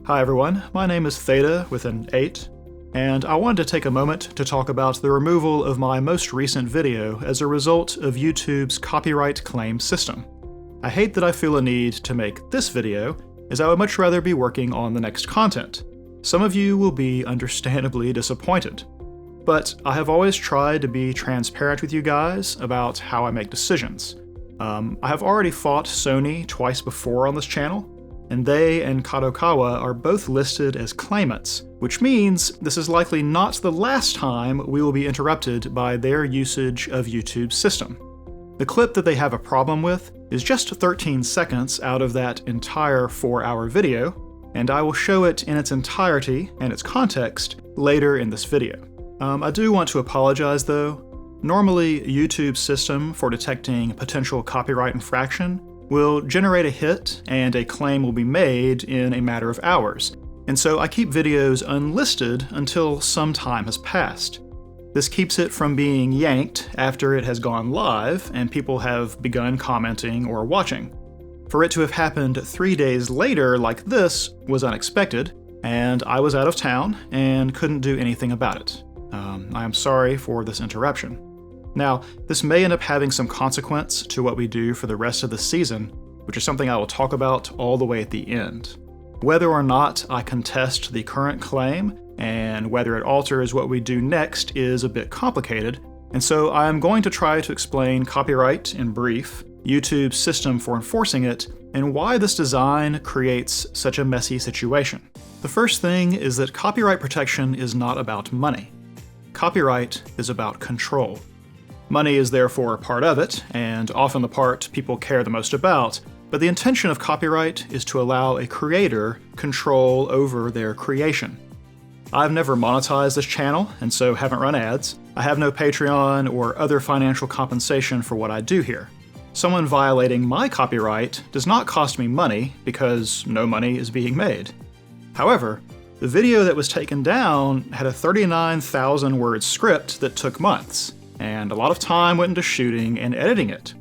Hi everyone, my name is Theta with an 8, and I wanted to take a moment to talk about the removal of my most recent video as a result of YouTube's copyright claim system. I hate that I feel a need to make this video, as I would much rather be working on the next content. Some of you will be understandably disappointed. But I have always tried to be transparent with you guys about how I make decisions. I have already fought Sony twice before on this channel, and they and Kadokawa are both listed as claimants, which means this is likely not the last time we will be interrupted by their usage of YouTube's system. The clip that they have a problem with is just 13 seconds out of that entire 4-hour video, and I will show it in its entirety and its context later in this video. I do want to apologize though. Normally, YouTube's system for detecting potential copyright infraction will generate a hit and a claim will be made in a matter of hours, and so I keep videos unlisted until some time has passed. This keeps it from being yanked after it has gone live and people have begun commenting or watching. For it to have happened 3 days later like this was unexpected, and I was out of town and couldn't do anything about it. I am sorry for this interruption. Now, this may end up having some consequence to what we do for the rest of the season, which is something I will talk about all the way at the end. Whether or not I contest the current claim, and whether it alters what we do next is a bit complicated, and so I am going to try to explain copyright in brief, YouTube's system for enforcing it, and why this design creates such a messy situation. The first thing is that copyright protection is not about money. Copyright is about control. Money is therefore a part of it, and often the part people care the most about, but the intention of copyright is to allow a creator control over their creation. I've never monetized this channel, and so haven't run ads. I have no Patreon or other financial compensation for what I do here. Someone violating my copyright does not cost me money because no money is being made. However, the video that was taken down had a 39,000 word script that took months, and a lot of time went into shooting and editing it.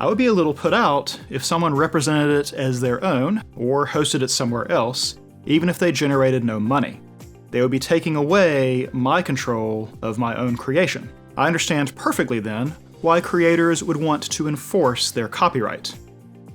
I would be a little put out if someone represented it as their own or hosted it somewhere else, even if they generated no money. They would be taking away my control of my own creation. I understand perfectly then why creators would want to enforce their copyright.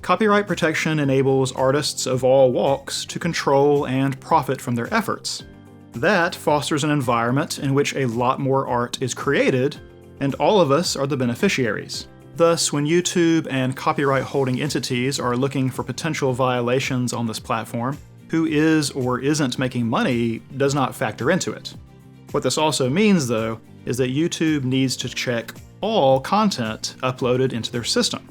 Copyright protection enables artists of all walks to control and profit from their efforts. That fosters an environment in which a lot more art is created, and all of us are the beneficiaries. Thus, when YouTube and copyright-holding entities are looking for potential violations on this platform, who is or isn't making money does not factor into it. What this also means, though, is that YouTube needs to check all content uploaded into their system.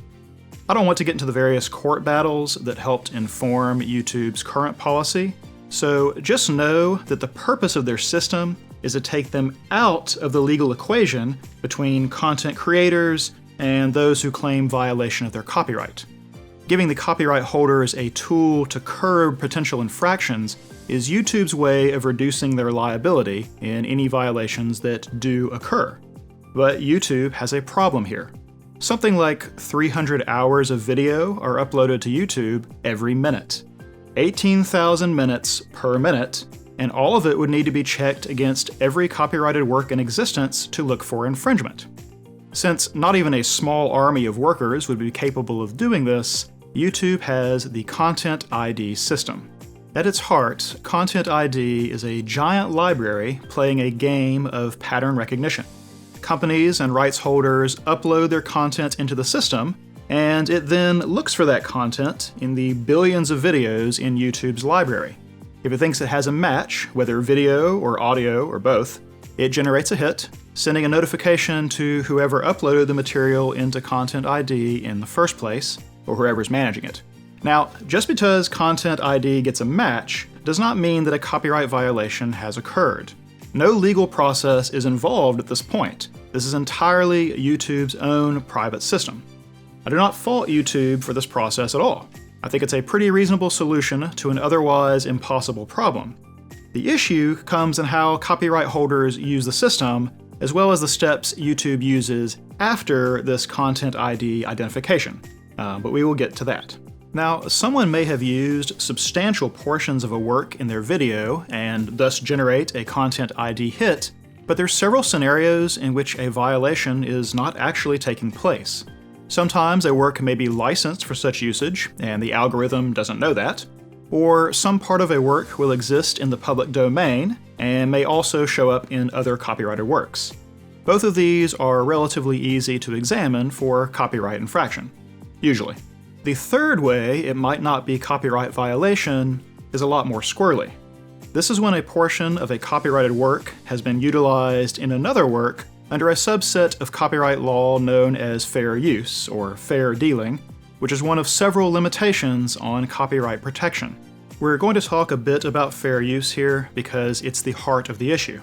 I don't want to get into the various court battles that helped inform YouTube's current policy, so just know that the purpose of their system is to take them out of the legal equation between content creators and those who claim violation of their copyright. Giving the copyright holders a tool to curb potential infractions is YouTube's way of reducing their liability in any violations that do occur. But YouTube has a problem here. Something like 300 hours of video are uploaded to YouTube every minute. 18,000 minutes per minute, and all of it would need to be checked against every copyrighted work in existence to look for infringement. Since not even a small army of workers would be capable of doing this, YouTube has the Content ID system. At its heart, Content ID is a giant library playing a game of pattern recognition. Companies and rights holders upload their content into the system, and it then looks for that content in the billions of videos in YouTube's library. If it thinks it has a match, whether video or audio or both, it generates a hit, sending a notification to whoever uploaded the material into Content ID in the first place, or whoever's managing it. Now, just because Content ID gets a match does not mean that a copyright violation has occurred. No legal process is involved at this point. This is entirely YouTube's own private system. I do not fault YouTube for this process at all. I think it's a pretty reasonable solution to an otherwise impossible problem. The issue comes in how copyright holders use the system, as well as the steps YouTube uses after this Content ID identification. But we will get to that. Now, someone may have used substantial portions of a work in their video and thus generate a Content ID hit, but there's several scenarios in which a violation is not actually taking place. Sometimes a work may be licensed for such usage, and the algorithm doesn't know that, or some part of a work will exist in the public domain and may also show up in other copyrighted works. Both of these are relatively easy to examine for copyright infraction, usually. The third way it might not be copyright violation is a lot more squirrely. This is when a portion of a copyrighted work has been utilized in another work under a subset of copyright law known as fair use, or fair dealing, which is one of several limitations on copyright protection. We're going to talk a bit about fair use here because it's the heart of the issue.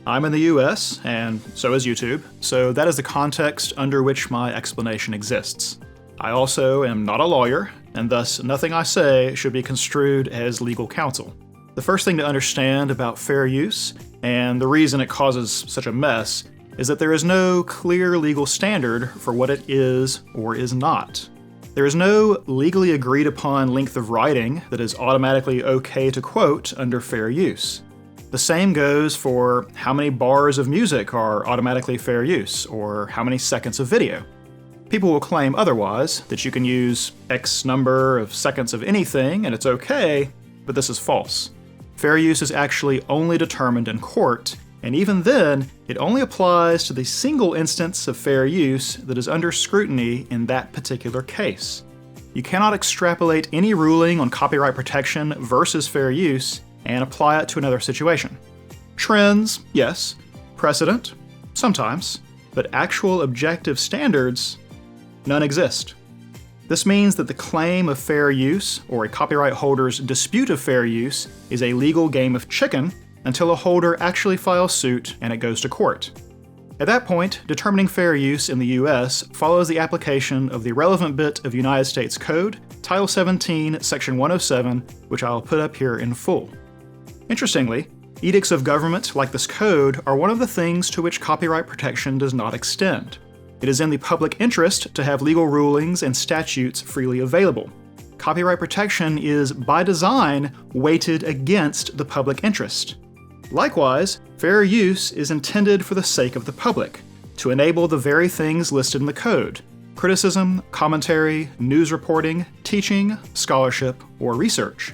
I'm in the US, and so is YouTube, so that is the context under which my explanation exists. I also am not a lawyer, and thus nothing I say should be construed as legal counsel. The first thing to understand about fair use, and the reason it causes such a mess, is that there is no clear legal standard for what it is or is not. There is no legally agreed upon length of writing that is automatically okay to quote under fair use. The same goes for how many bars of music are automatically fair use, or how many seconds of video. People will claim otherwise, that you can use X number of seconds of anything and it's okay, but this is false. Fair use is actually only determined in court, and even then, it only applies to the single instance of fair use that is under scrutiny in that particular case. You cannot extrapolate any ruling on copyright protection versus fair use and apply it to another situation. Trends, yes. Precedent, sometimes. But actual objective standards, none exist. This means that the claim of fair use, or a copyright holder's dispute of fair use, is a legal game of chicken until a holder actually files suit and it goes to court. At that point, determining fair use in the US follows the application of the relevant bit of United States Code, Title 17, Section 107, which I'll put up here in full. Interestingly, edicts of government like this code are one of the things to which copyright protection does not extend. It is in the public interest to have legal rulings and statutes freely available. Copyright protection is, by design, weighted against the public interest. Likewise, fair use is intended for the sake of the public, to enable the very things listed in the code: criticism, commentary, news reporting, teaching, scholarship, or research.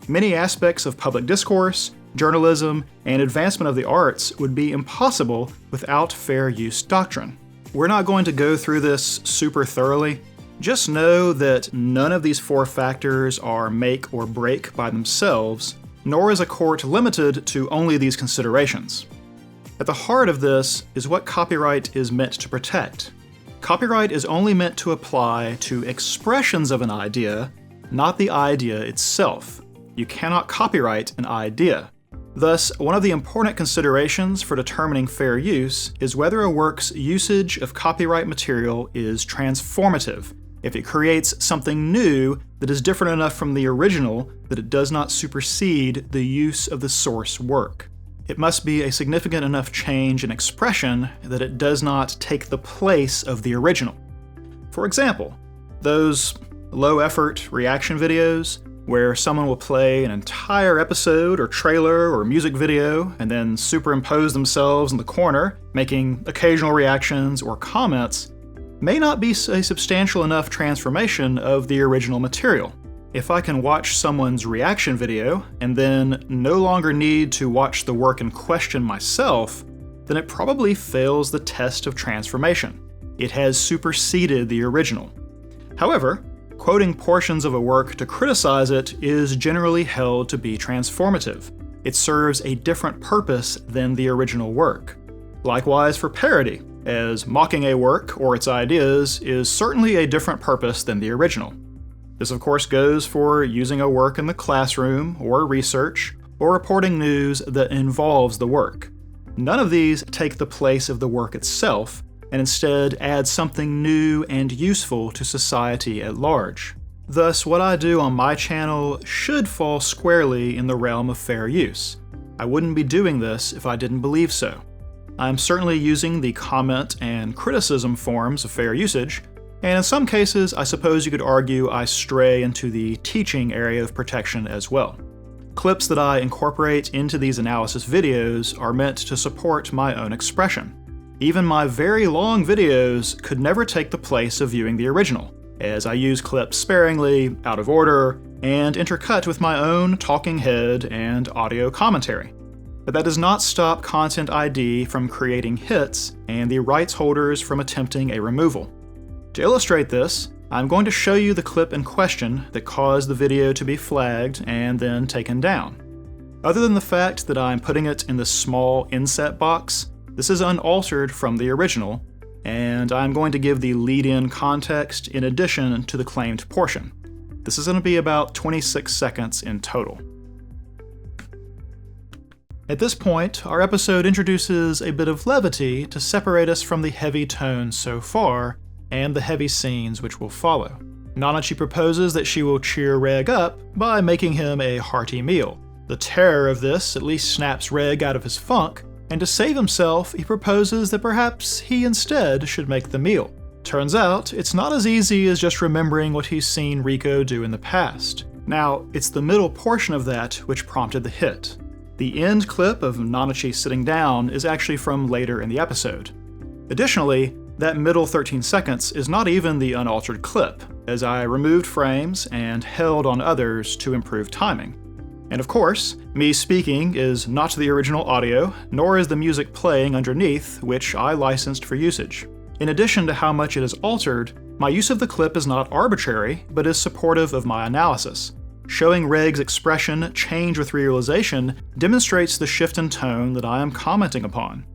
Many aspects of public discourse, journalism, and advancement of the arts would be impossible without fair use doctrine. We're not going to go through this super thoroughly. Just know that none of these four factors are make or break by themselves, nor is a court limited to only these considerations. At the heart of this is what copyright is meant to protect. Copyright is only meant to apply to expressions of an idea, not the idea itself. You cannot copyright an idea. Thus, one of the important considerations for determining fair use is whether a work's usage of copyright material is transformative, if it creates something new that is different enough from the original that it does not supersede the use of the source work. It must be a significant enough change in expression that it does not take the place of the original. For example, those low-effort reaction videos where someone will play an entire episode or trailer or music video and then superimpose themselves in the corner, making occasional reactions or comments, may not be a substantial enough transformation of the original material. If I can watch someone's reaction video and then no longer need to watch the work in question myself, then it probably fails the test of transformation. It has superseded the original. However, quoting portions of a work to criticize it is generally held to be transformative. It serves a different purpose than the original work. Likewise for parody, as mocking a work or its ideas is certainly a different purpose than the original. This of course goes for using a work in the classroom or research, or reporting news that involves the work. None of these take the place of the work itself, and instead add something new and useful to society at large. Thus, what I do on my channel should fall squarely in the realm of fair use. I wouldn't be doing this if I didn't believe so. I'm certainly using the comment and criticism forms of fair usage, And in some cases, I suppose you could argue I stray into the teaching area of protection as well. Clips that I incorporate into these analysis videos are meant to support my own expression. Even my very long videos could never take the place of viewing the original, as I use clips sparingly, out of order, and intercut with my own talking head and audio commentary. But that does not stop Content ID from creating hits and the rights holders from attempting a removal. To illustrate this, I'm going to show you the clip in question that caused the video to be flagged and then taken down. Other than the fact that I'm putting it in this small inset box, this is unaltered from the original, and I'm going to give the lead-in context in addition to the claimed portion. This is going to be about 26 seconds in total. At this point, our episode introduces a bit of levity to separate us from the heavy tones so far, and the heavy scenes which will follow. Nanachi proposes that she will cheer Reg up by making him a hearty meal. The terror of this at least snaps Reg out of his funk, and to save himself, he proposes that perhaps he instead should make the meal. Turns out, it's not as easy as just remembering what he's seen Riko do in the past. Now, it's the middle portion of that which prompted the hit. The end clip of Nanachi sitting down is actually from later in the episode. Additionally, that middle 13 seconds is not even the unaltered clip, as I removed frames and held on others to improve timing. And of course, me speaking is not the original audio, nor is the music playing underneath, which I licensed for usage. In addition to how much it is altered, my use of the clip is not arbitrary, but is supportive of my analysis. Showing Reg's expression change with realization demonstrates the shift in tone that I am commenting upon.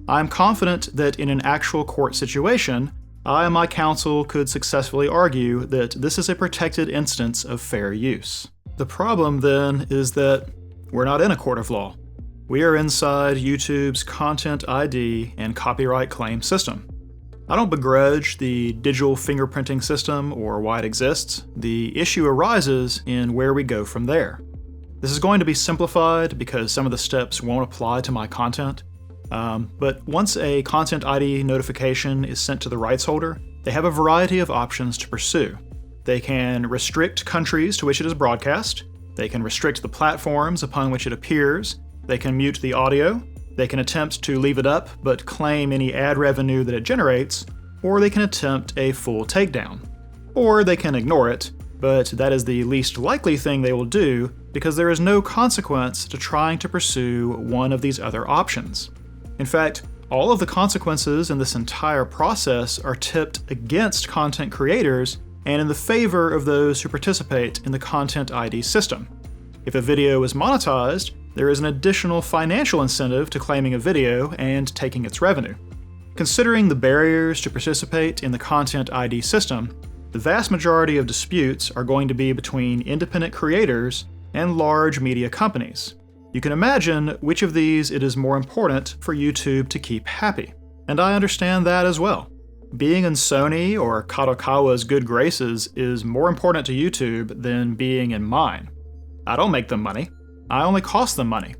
I am confident that in an actual court situation, I and my counsel could successfully argue that this is a protected instance of fair use. The problem, then, is that we're not in a court of law. We are inside YouTube's Content ID and copyright claim system. I don't begrudge the digital fingerprinting system or why it exists. The issue arises in where we go from there. This is going to be simplified because some of the steps won't apply to my content. But once a Content ID notification is sent to the rights holder, they have a variety of options to pursue. They can restrict countries to which it is broadcast, they can restrict the platforms upon which it appears, they can mute the audio, they can attempt to leave it up but claim any ad revenue that it generates, or they can attempt a full takedown. Or they can ignore it, but that is the least likely thing they will do because there is no consequence to trying to pursue one of these other options. In fact, all of the consequences in this entire process are tipped against content creators and in the favor of those who participate in the Content ID system. If a video is monetized, there is an additional financial incentive to claiming a video and taking its revenue. Considering the barriers to participate in the Content ID system, the vast majority of disputes are going to be between independent creators and large media companies. You can imagine which of these it is more important for YouTube to keep happy. And I understand that as well. Being in Sony or Kadokawa's good graces is more important to YouTube than being in mine. I don't make them money. I only cost them money.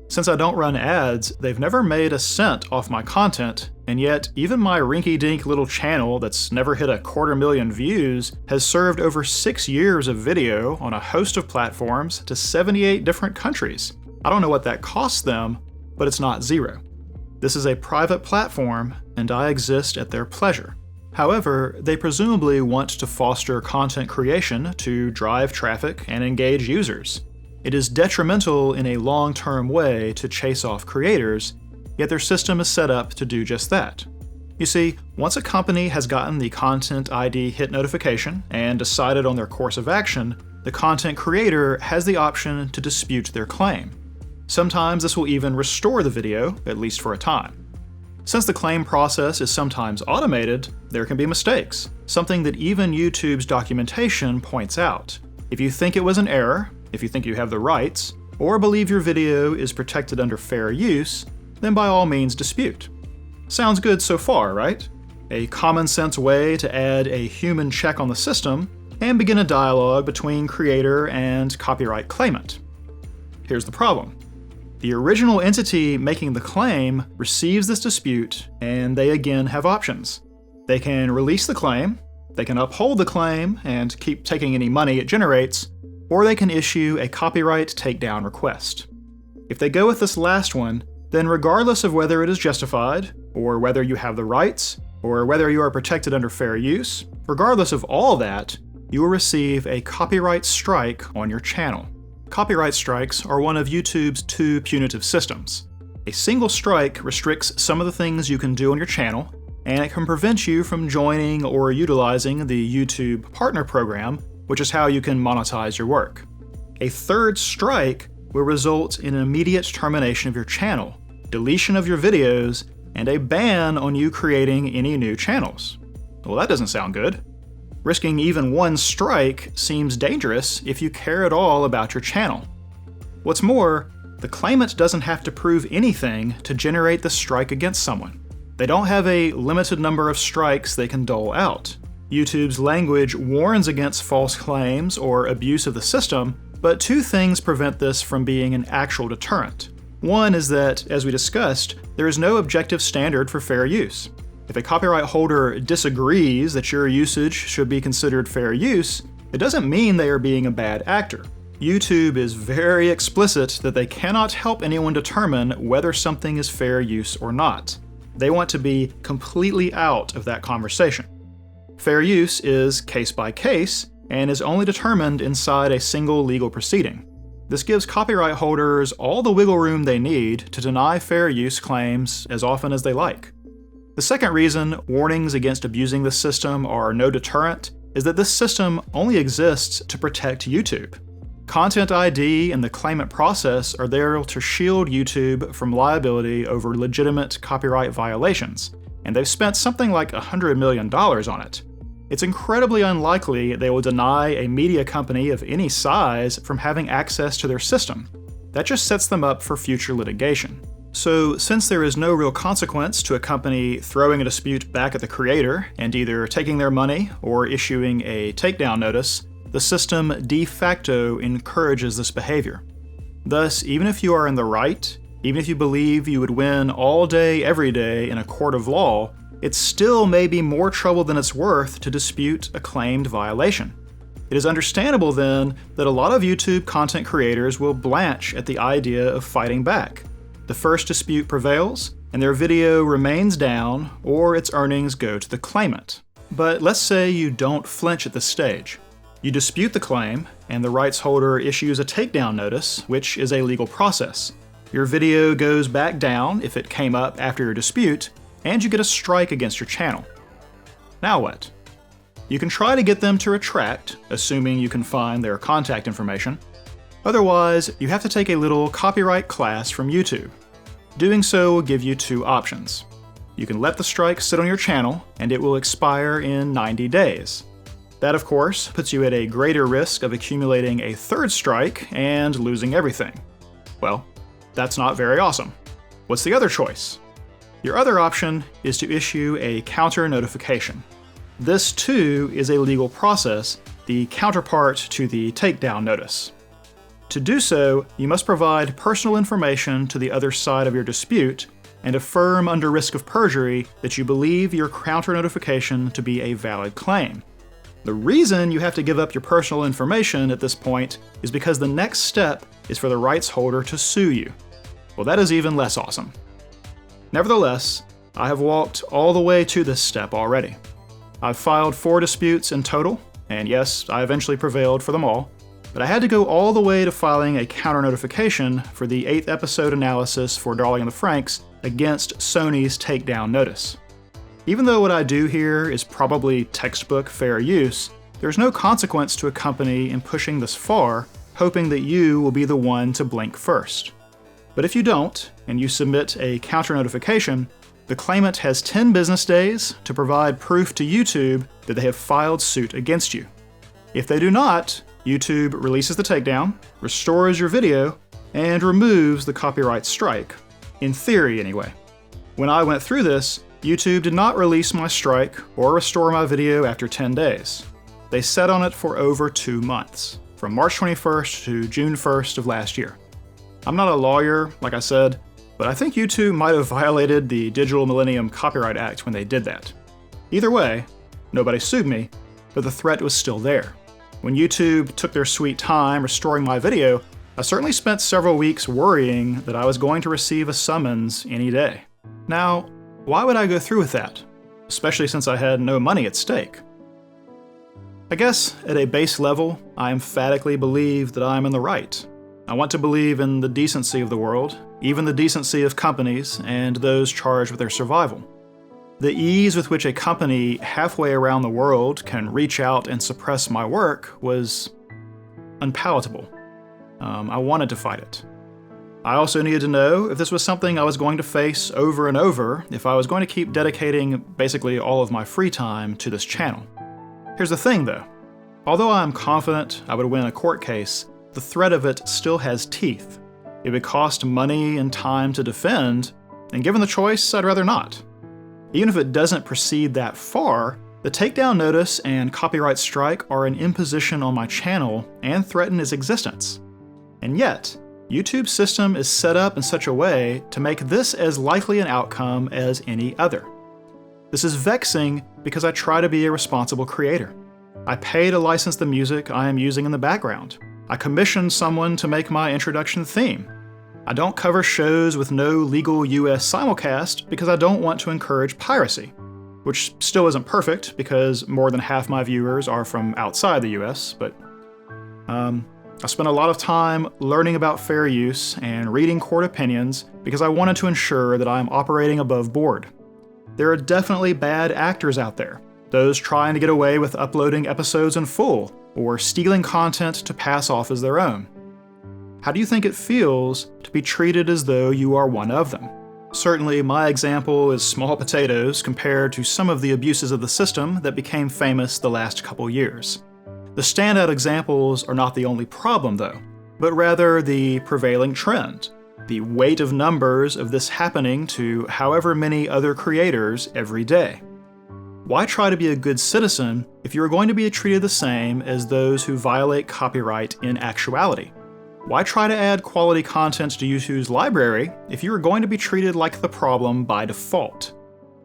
Since I don't run ads, they've never made a cent off my content, and yet even my rinky-dink little channel that's never hit 250,000 views has served over 6 years of video on a host of platforms to 78 different countries. I don't know what that costs them, but it's not zero. This is a private platform, and I exist at their pleasure. However, they presumably want to foster content creation to drive traffic and engage users. It is detrimental in a long-term way to chase off creators, yet their system is set up to do just that. You see, once a company has gotten the Content ID hit notification and decided on their course of action, the content creator has the option to dispute their claim. Sometimes this will even restore the video, at least for a time. Since the claim process is sometimes automated, there can be mistakes, something that even YouTube's documentation points out. If you think it was an error, if you think you have the rights, or believe your video is protected under fair use, then by all means dispute. Sounds good so far, right? A common sense way to add a human check on the system and begin a dialogue between creator and copyright claimant. Here's the problem. The original entity making the claim receives this dispute, and they again have options. They can release the claim, They can uphold the claim and keep taking any money it generates, or they can issue a copyright takedown request. If they go with this last one, then regardless of whether it is justified, or whether you have the rights, or whether you are protected under fair use, regardless of all that, you will receive a copyright strike on your channel. Copyright strikes are one of YouTube's two punitive systems. A single strike restricts some of the things you can do on your channel, and it can prevent you from joining or utilizing the YouTube Partner Program, which is how you can monetize your work. A third strike will result in an immediate termination of your channel, deletion of your videos, and a ban on you creating any new channels. Well, that doesn't sound good. Risking even one strike seems dangerous if you care at all about your channel. What's more, the claimant doesn't have to prove anything to generate the strike against someone. They don't have a limited number of strikes they can dole out. YouTube's language warns against false claims or abuse of the system, but two things prevent this from being an actual deterrent. One is that, as we discussed, there is no objective standard for fair use. If a copyright holder disagrees that your usage should be considered fair use, it doesn't mean they are being a bad actor. YouTube is very explicit that they cannot help anyone determine whether something is fair use or not. They want to be completely out of that conversation. Fair use is case by case and is only determined inside a single legal proceeding. This gives copyright holders all the wiggle room they need to deny fair use claims as often as they like. The second reason warnings against abusing this system are no deterrent is that this system only exists to protect YouTube. Content ID and the claimant process are there to shield YouTube from liability over legitimate copyright violations, and they've spent something like $100 million on it. It's incredibly unlikely they will deny a media company of any size from having access to their system. That just sets them up for future litigation. So, since there is no real consequence to a company throwing a dispute back at the creator and either taking their money or issuing a takedown notice, the system de facto encourages this behavior. Thus, even if you are in the right, even if you believe you would win all day, every day in a court of law, it still may be more trouble than it's worth to dispute a claimed violation. It is understandable then that a lot of YouTube content creators will blanch at the idea of fighting back. The first dispute prevails, and their video remains down, or its earnings go to the claimant. But let's say you don't flinch at this stage. You dispute the claim, and the rights holder issues a takedown notice, which is a legal process. Your video goes back down if it came up after your dispute, and you get a strike against your channel. Now what? You can try to get them to retract, assuming you can find their contact information. Otherwise, you have to take a little copyright class from YouTube. Doing so will give you two options. You can let the strike sit on your channel, and it will expire in 90 days. That, of course, puts you at a greater risk of accumulating a third strike and losing everything. Well, that's not very awesome. What's the other choice? Your other option is to issue a counter notification. This, too, is a legal process, the counterpart to the takedown notice. To do so, you must provide personal information to the other side of your dispute and affirm under risk of perjury that you believe your counter notification to be a valid claim. The reason you have to give up your personal information at this point is because the next step is for the rights holder to sue you. Well, that is even less awesome. Nevertheless, I have walked all the way to this step already. I've filed 4 disputes in total, and yes, I eventually prevailed for them all, but I had to go all the way to filing a counter notification for the 8th episode analysis for Darling and the Franxx against Sony's takedown notice. Even though what I do here is probably textbook fair use, there's no consequence to a company in pushing this far, hoping that you will be the one to blink first. But if you don't, and you submit a counter notification, the claimant has 10 business days to provide proof to YouTube that they have filed suit against you. If they do not, YouTube releases the takedown, restores your video, and removes the copyright strike. In theory, anyway. When I went through this, YouTube did not release my strike or restore my video after 10 days. They sat on it for over 2 months, from March 21st to June 1st of last year. I'm not a lawyer, like I said, but I think YouTube might have violated the Digital Millennium Copyright Act when they did that. Either way, nobody sued me, but the threat was still there. When YouTube took their sweet time restoring my video, I certainly spent several weeks worrying that I was going to receive a summons any day. Now, why would I go through with that? Especially since I had no money at stake. I guess, at a base level, I emphatically believe that I'm in the right. I want to believe in the decency of the world, even the decency of companies and those charged with their survival. The ease with which a company halfway around the world can reach out and suppress my work was unpalatable. I wanted to fight it. I also needed to know if this was something I was going to face over and over if I was going to keep dedicating basically all of my free time to this channel. Here's the thing though. Although I'm confident I would win a court case, the threat of it still has teeth. It would cost money and time to defend, and given the choice, I'd rather not. Even if it doesn't proceed that far, the takedown notice and copyright strike are an imposition on my channel and threaten its existence. And yet, YouTube's system is set up in such a way to make this as likely an outcome as any other. This is vexing because I try to be a responsible creator. I pay to license the music I am using in the background. I commissioned someone to make my introduction theme. I don't cover shows with no legal US simulcast because I don't want to encourage piracy, which still isn't perfect because more than half my viewers are from outside the US, but I spent a lot of time learning about fair use and reading court opinions because I wanted to ensure that I am operating above board. There are definitely bad actors out there, those trying to get away with uploading episodes in full or stealing content to pass off as their own. How do you think it feels to be treated as though you are one of them? Certainly, my example is small potatoes compared to some of the abuses of the system that became famous the last couple years. The standout examples are not the only problem, though, but rather the prevailing trend, the weight of numbers of this happening to however many other creators every day. Why try to be a good citizen if you are going to be treated the same as those who violate copyright in actuality? Why try to add quality content to YouTube's library if you are going to be treated like the problem by default?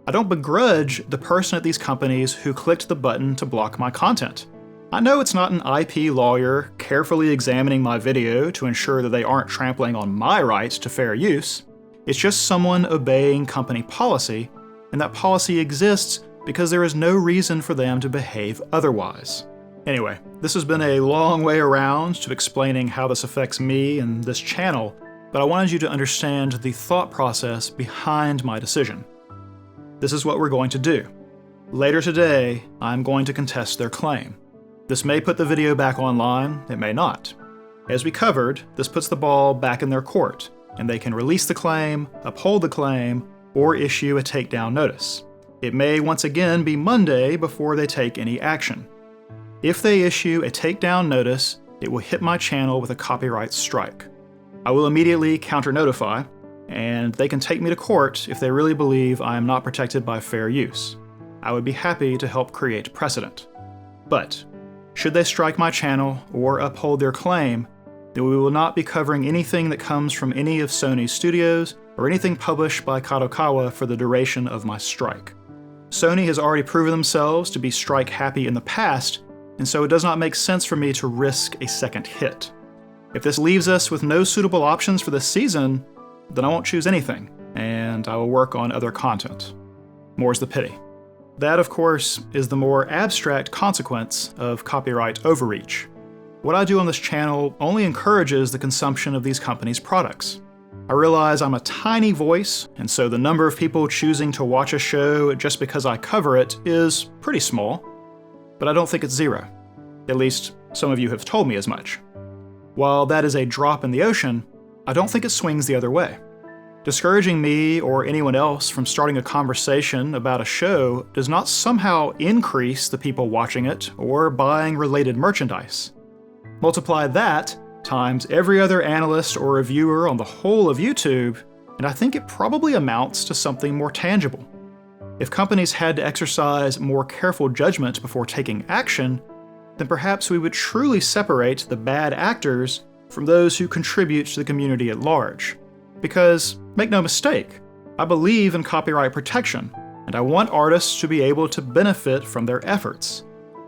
I don't begrudge the person at these companies who clicked the button to block my content. I know it's not an IP lawyer carefully examining my video to ensure that they aren't trampling on my right to fair use. It's just someone obeying company policy, and that policy exists because there is no reason for them to behave otherwise. Anyway, this has been a long way around to explaining how this affects me and this channel, but I wanted you to understand the thought process behind my decision. This is what we're going to do. Later today, I'm going to contest their claim. This may put the video back online, it may not. As we covered, this puts the ball back in their court, and they can release the claim, uphold the claim, or issue a takedown notice. It may once again be Monday before they take any action. If they issue a takedown notice, it will hit my channel with a copyright strike. I will immediately counter-notify, and they can take me to court if they really believe I am not protected by fair use. I would be happy to help create precedent. But should they strike my channel or uphold their claim, then we will not be covering anything that comes from any of Sony's studios or anything published by Kadokawa for the duration of my strike. Sony has already proven themselves to be strike-happy in the past, and so it does not make sense for me to risk a second hit. If this leaves us with no suitable options for this season, then I won't choose anything, and I will work on other content. More's the pity. That, of course, is the more abstract consequence of copyright overreach. What I do on this channel only encourages the consumption of these companies' products. I realize I'm a tiny voice, and so the number of people choosing to watch a show just because I cover it is pretty small, but I don't think it's zero. At least, some of you have told me as much. While that is a drop in the ocean, I don't think it swings the other way. Discouraging me or anyone else from starting a conversation about a show does not somehow increase the people watching it or buying related merchandise. Multiply that times every other analyst or reviewer on the whole of YouTube, and I think it probably amounts to something more tangible. If companies had to exercise more careful judgment before taking action, then perhaps we would truly separate the bad actors from those who contribute to the community at large. Because, make no mistake, I believe in copyright protection, and I want artists to be able to benefit from their efforts.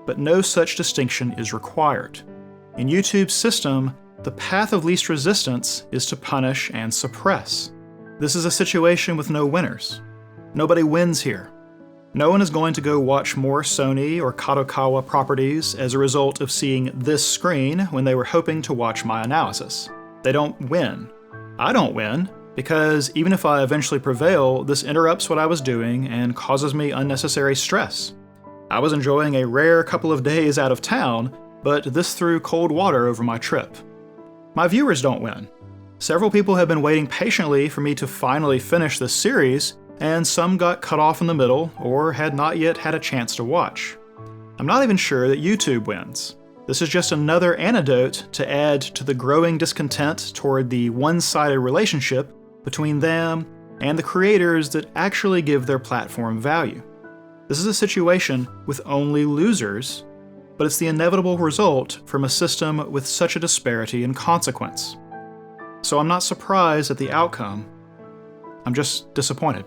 but no such distinction is required. In YouTube's system, the path of least resistance is to punish and suppress. This is a situation with no winners. Nobody wins here. No one is going to go watch more Sony or Kadokawa properties as a result of seeing this screen when they were hoping to watch my analysis. They don't win. I don't win, because even if I eventually prevail, this interrupts what I was doing and causes me unnecessary stress. I was enjoying a rare couple of days out of town, but this threw cold water over my trip. My viewers don't win. Several people have been waiting patiently for me to finally finish this series, and some got cut off in the middle or had not yet had a chance to watch. I'm not even sure that YouTube wins. This is just another antidote to add to the growing discontent toward the one-sided relationship between them and the creators that actually give their platform value. This is a situation with only losers, but it's the inevitable result from a system with such a disparity in consequence. So I'm not surprised at the outcome. I'm just disappointed.